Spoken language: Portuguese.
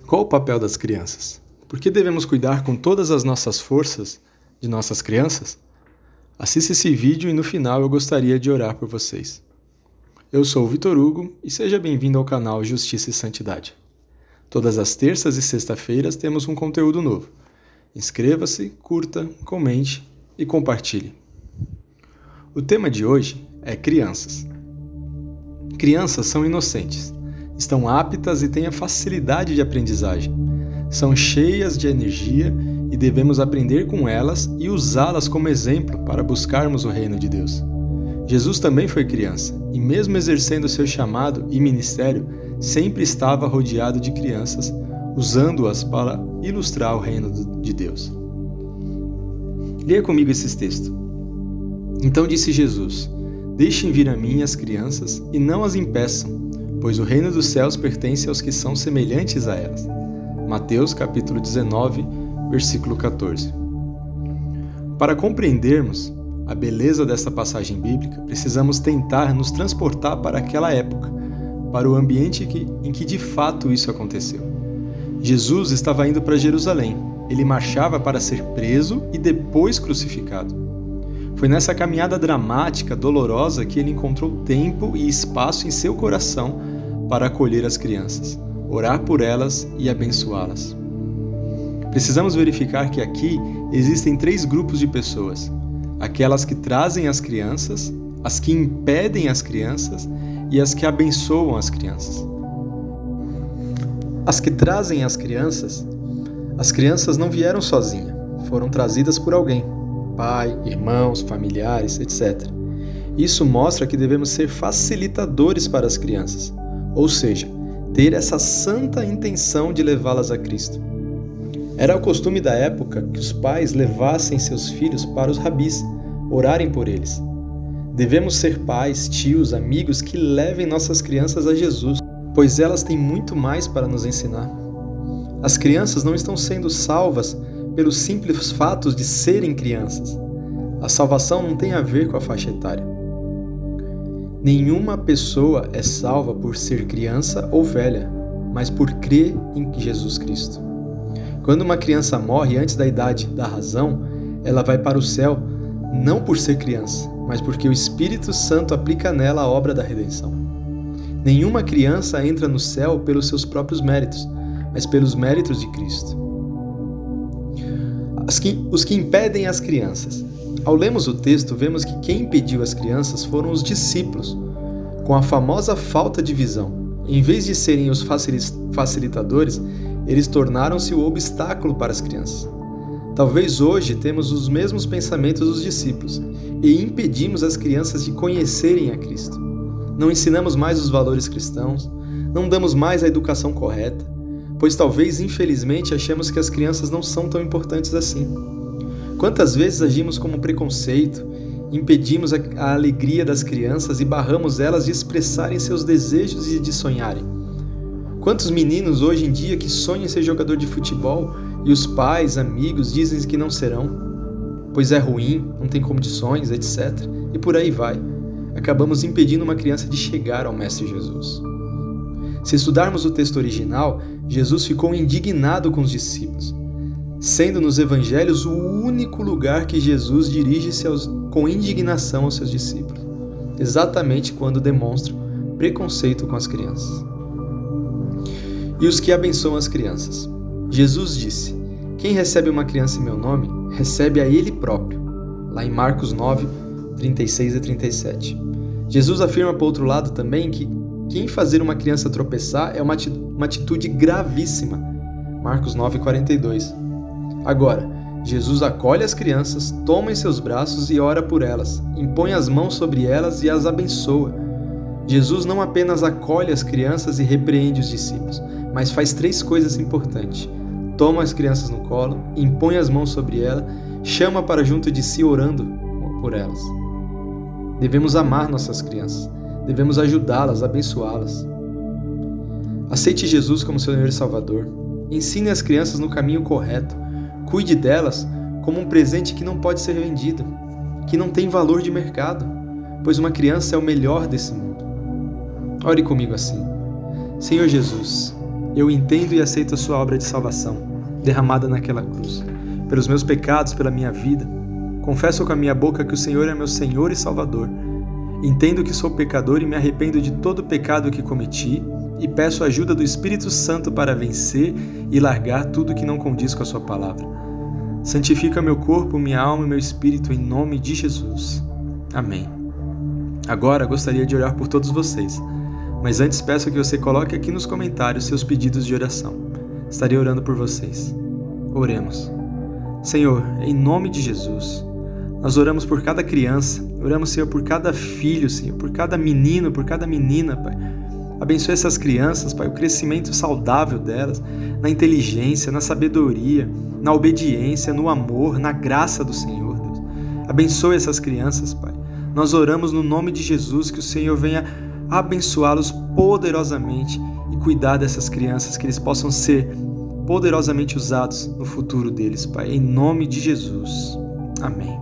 Qual o papel das crianças? Por que devemos cuidar com todas as nossas forças de nossas crianças? Assista esse vídeo e no final eu gostaria de orar por vocês. Eu sou o Vitor Hugo e seja bem-vindo ao canal Justiça e Santidade. Todas as terças e sextas-feiras temos um conteúdo novo. Inscreva-se, curta, comente e compartilhe. O tema de hoje é crianças. Crianças são inocentes, estão aptas e têm a facilidade de aprendizagem. São cheias de energia e devemos aprender com elas e usá-las como exemplo para buscarmos o reino de Deus. Jesus também foi criança e, mesmo exercendo seu chamado e ministério, sempre estava rodeado de crianças, usando-as para ilustrar o reino de Deus. Leia comigo esses textos. Então disse Jesus: Deixem vir a mim as crianças e não as impeçam, pois o reino dos céus pertence aos que são semelhantes a elas. Mateus capítulo 19, versículo 14. Para compreendermos a beleza desta passagem bíblica, precisamos tentar nos transportar para aquela época, para o ambiente em que de fato isso aconteceu. Jesus estava indo para Jerusalém. Ele marchava para ser preso e depois crucificado. Foi nessa caminhada dramática, dolorosa, que ele encontrou tempo e espaço em seu coração para acolher as crianças, orar por elas e abençoá-las. Precisamos verificar que aqui existem 3 grupos de pessoas: aquelas que trazem as crianças, as que impedem as crianças e as que abençoam as crianças. As que trazem as crianças não vieram sozinhas, foram trazidas por alguém, pai, irmãos, familiares, etc. Isso mostra que devemos ser facilitadores para as crianças, ou seja, ter essa santa intenção de levá-las a Cristo. Era o costume da época que os pais levassem seus filhos para os rabis, orarem por eles. Devemos ser pais, tios, amigos que levem nossas crianças a Jesus, pois elas têm muito mais para nos ensinar. As crianças não estão sendo salvas pelos simples fatos de serem crianças. A salvação não tem a ver com a faixa etária. Nenhuma pessoa é salva por ser criança ou velha, mas por crer em Jesus Cristo. Quando uma criança morre antes da idade da razão, ela vai para o céu não por ser criança, mas porque o Espírito Santo aplica nela a obra da redenção. Nenhuma criança entra no céu pelos seus próprios méritos, mas pelos méritos de Cristo. Os que impedem as crianças. Ao lermos o texto, vemos que quem impediu as crianças foram os discípulos, com a famosa falta de visão. Em vez de serem os facilitadores, eles tornaram-se o obstáculo para as crianças. Talvez hoje temos os mesmos pensamentos dos discípulos e impedimos as crianças de conhecerem a Cristo. Não ensinamos mais os valores cristãos, não damos mais a educação correta, pois talvez, infelizmente, achamos que as crianças não são tão importantes assim. Quantas vezes agimos como preconceito, impedimos a alegria das crianças e barramos elas de expressarem seus desejos e de sonharem? Quantos meninos hoje em dia que sonham em ser jogador de futebol e os pais, amigos dizem que não serão, pois é ruim, não tem condições, etc. E por aí vai. Acabamos impedindo uma criança de chegar ao Mestre Jesus. Se estudarmos o texto original, Jesus ficou indignado com os discípulos, sendo nos evangelhos o único lugar que Jesus dirige-se com indignação aos seus discípulos, exatamente quando demonstra preconceito com as crianças. E os que abençoam as crianças. Jesus disse: Quem recebe uma criança em meu nome, recebe a ele próprio. Lá em Marcos 9, 36 e 37. Jesus afirma, por outro lado, também que quem fazer uma criança tropeçar é uma atitude gravíssima. Marcos 9, 42. Agora, Jesus acolhe as crianças, toma em seus braços e ora por elas, impõe as mãos sobre elas e as abençoa. Jesus não apenas acolhe as crianças e repreende os discípulos, mas faz 3 coisas importantes. Toma as crianças no colo, impõe as mãos sobre elas, chama para junto de si orando por elas. Devemos amar nossas crianças, devemos ajudá-las, abençoá-las. Aceite Jesus como seu Senhor e Salvador. Ensine as crianças no caminho correto. Cuide delas como um presente que não pode ser vendido, que não tem valor de mercado, pois uma criança é o melhor desse mundo. Ore comigo assim: Senhor Jesus, Eu entendo e aceito a sua obra de salvação, derramada naquela cruz. Pelos meus pecados, pela minha vida, confesso com a minha boca que o Senhor é meu Senhor e Salvador. Entendo que sou pecador e me arrependo de todo o pecado que cometi e peço a ajuda do Espírito Santo para vencer e largar tudo que não condiz com a sua palavra. Santifica meu corpo, minha alma e meu espírito em nome de Jesus. Amém. Agora gostaria de orar por todos vocês, mas antes peço que você coloque aqui nos comentários seus pedidos de oração. Estarei orando por vocês. Oremos. Senhor, em nome de Jesus, nós oramos por cada criança, oramos, Senhor, por cada filho, Senhor, por cada menino, por cada menina, Pai. Abençoe essas crianças, Pai, o crescimento saudável delas, na inteligência, na sabedoria, na obediência, no amor, na graça do Senhor, Deus. Abençoe essas crianças, Pai. Nós oramos no nome de Jesus que o Senhor venha abençoá-los poderosamente e cuidar dessas crianças, que eles possam ser poderosamente usados no futuro deles, Pai. Em nome de Jesus. Amém.